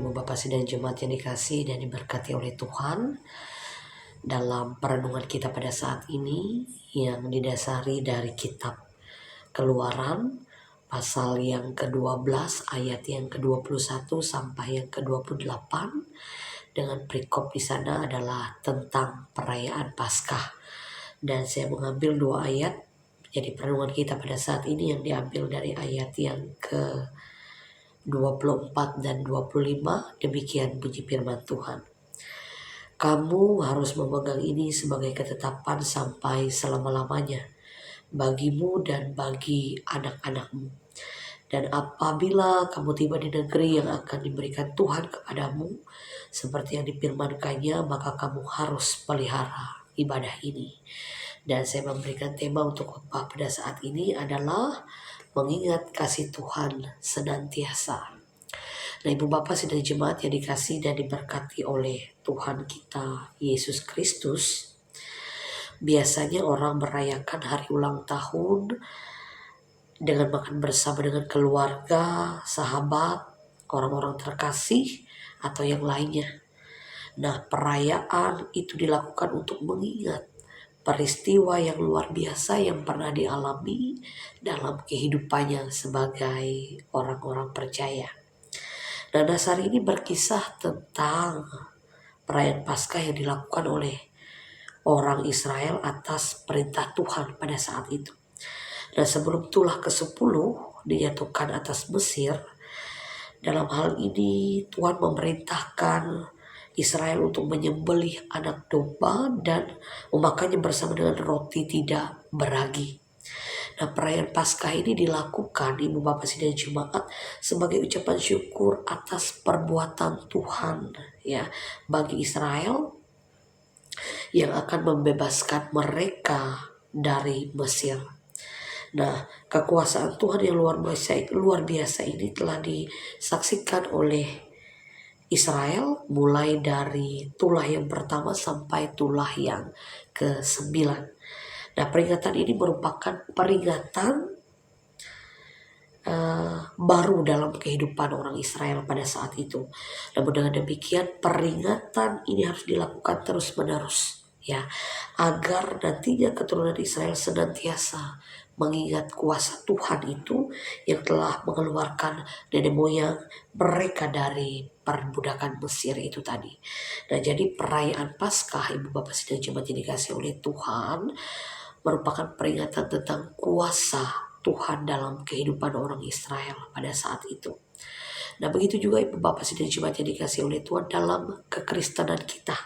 Ibu Bapak Sidang Jemaat yang dikasihi dan diberkati oleh Tuhan, dalam perenungan kita pada saat ini yang didasari dari kitab Keluaran pasal yang ke-12 ayat yang ke-21 sampai yang ke-28, dengan perikop di sana adalah tentang perayaan Paskah. Dan saya mengambil 2 ayat jadi perenungan kita pada saat ini yang diambil dari ayat yang ke 24 dan 25. Demikian bunyi firman Tuhan. Kamu harus memegang ini sebagai ketetapan sampai selama-lamanya bagimu dan bagi anak-anakmu. Dan apabila kamu tiba di negeri yang akan diberikan Tuhan kepadamu seperti yang difirmankannya, maka kamu harus pelihara ibadah ini. Dan saya memberikan tema untuk khotbah pada saat ini adalah mengingat kasih Tuhan senantiasa. Nah, Ibu Bapak Sidang Jemaat yang dikasihi dan diberkati oleh Tuhan kita Yesus Kristus, biasanya orang merayakan hari ulang tahun dengan makan bersama dengan keluarga, sahabat, orang-orang terkasih, atau yang lainnya. Nah, perayaan itu dilakukan untuk mengingat peristiwa yang luar biasa yang pernah dialami dalam kehidupannya sebagai orang-orang percaya. Nah, dasar ini berkisah tentang perayaan Paskah yang dilakukan oleh orang Israel atas perintah Tuhan pada saat itu. Dan sebelum tulah ke-10 dijatuhkan atas Mesir, dalam hal ini Tuhan memerintahkan Israel untuk menyembelih anak domba dan memakannya bersama dengan roti tidak beragi. Nah, perayaan Paskah ini dilakukan Ibu Bapak Sidang Jemaat sebagai ucapan syukur atas perbuatan Tuhan ya bagi Israel yang akan membebaskan mereka dari Mesir. Nah, kekuasaan Tuhan yang luar biasa ini telah disaksikan oleh Israel mulai dari tulah yang pertama sampai tulah yang ke-9. Nah, peringatan ini merupakan peringatan baru dalam kehidupan orang Israel pada saat itu. Namun dengan demikian peringatan ini harus dilakukan terus-menerus ya, agar nantinya keturunan Israel senantiasa mengingat kuasa Tuhan itu yang telah mengeluarkan nenek moyang mereka dari perbudakan Mesir itu tadi. Nah, jadi perayaan Paskah Ibu Bapak Sidang Jemaat yang dikasihi oleh Tuhan merupakan peringatan tentang kuasa Tuhan dalam kehidupan orang Israel pada saat itu. Nah, begitu juga Ibu Bapak Sidang Jemaat yang dikasihi oleh Tuhan, dalam kekristenan kita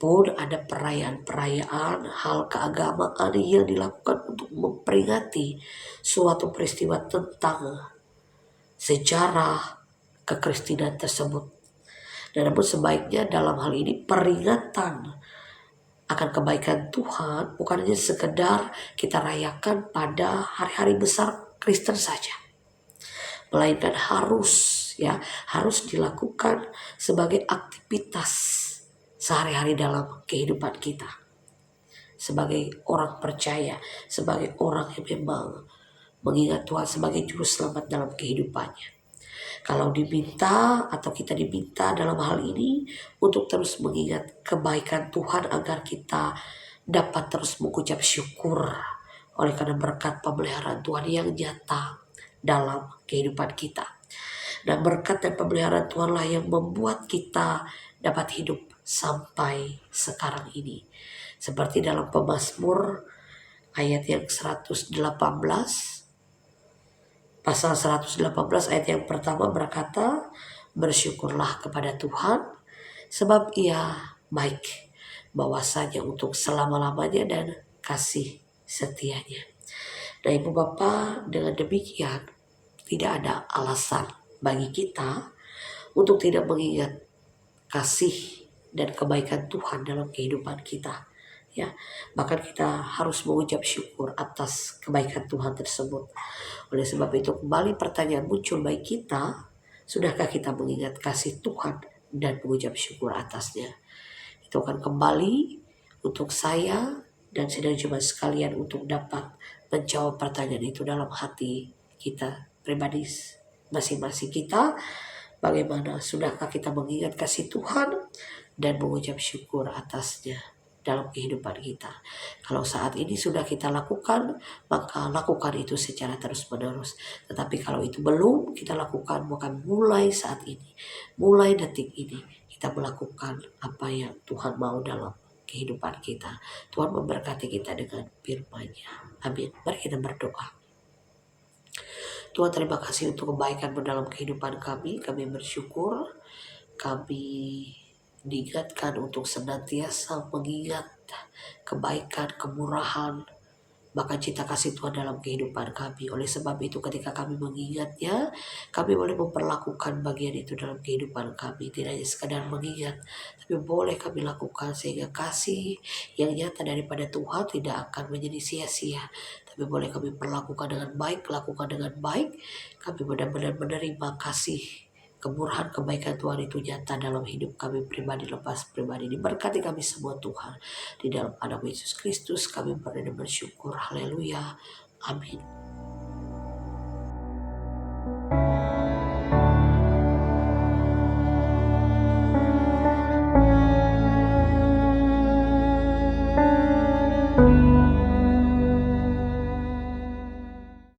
pun ada perayaan-perayaan hal keagamaan yang dilakukan untuk memperingati suatu peristiwa tentang sejarah kekristenan tersebut. Dan namun sebaiknya dalam hal ini peringatan akan kebaikan Tuhan bukan hanya sekedar kita rayakan pada hari-hari besar Kristen saja, melainkan harus dilakukan sebagai aktivitas sehari-hari dalam kehidupan kita sebagai orang percaya, sebagai orang yang memang mengingat Tuhan sebagai juru selamat dalam kehidupannya. Kalau diminta atau kita diminta dalam hal ini untuk terus mengingat kebaikan Tuhan agar kita dapat terus mengucap syukur oleh karena berkat pemeliharaan Tuhan yang nyata dalam kehidupan kita. Dan berkat dan pemeliharaan Tuhanlah yang membuat kita dapat hidup sampai sekarang ini. Seperti dalam Pemazmur ayat yang 118, pasal 118 ayat yang pertama berkata, bersyukurlah kepada Tuhan sebab Ia baik, bahwasanya untuk selama-lamanya dan kasih setianya. Nah, Ibu Bapak, dengan demikian tidak ada alasan bagi kita untuk tidak mengingat kasih dan kebaikan Tuhan dalam kehidupan kita. Ya, bahkan kita harus mengucap syukur atas kebaikan Tuhan tersebut. Oleh sebab itu kembali pertanyaan muncul bagi kita, sudahkah kita mengingat kasih Tuhan dan mengucap syukur atasnya? Itu akan kembali untuk saya dan sidang jemaat sekalian untuk dapat menjawab pertanyaan itu dalam hati kita pribadi masing-masing kita, Bagaimana, sudahkah kita mengingat kasih Tuhan dan mengucap syukur atasnya dalam kehidupan kita? Kalau saat ini sudah kita lakukan, maka lakukan itu secara terus-menerus. Tetapi kalau itu belum kita lakukan, maka mulai saat ini, mulai detik ini, kita melakukan apa yang Tuhan mau dalam kehidupan kita. Tuhan memberkati kita dengan firman-Nya. Amin. Mari kita berdoa. Tuhan, terima kasih untuk kebaikan-Mu dalam kehidupan kami. Kami bersyukur, kami diingatkan untuk senantiasa mengingat kebaikan, kemurahan, bahkan cinta kasih Tuhan dalam kehidupan kami. Oleh sebab itu ketika kami mengingatnya, kami boleh memperlakukan bagian itu dalam kehidupan kami. Tidak hanya sekadar mengingat, tapi boleh kami lakukan sehingga kasih yang nyata daripada Tuhan tidak akan menjadi sia-sia. Tapi boleh kami perlakukan dengan baik, lakukan dengan baik. Kami benar-benar menerima kasih, kemurahan, kebaikan Tuhan itu nyata dalam hidup kami pribadi lepas pribadi. Diberkati kami semua Tuhan. Di dalam nama Yesus Kristus kami bersyukur. Haleluya. Amin.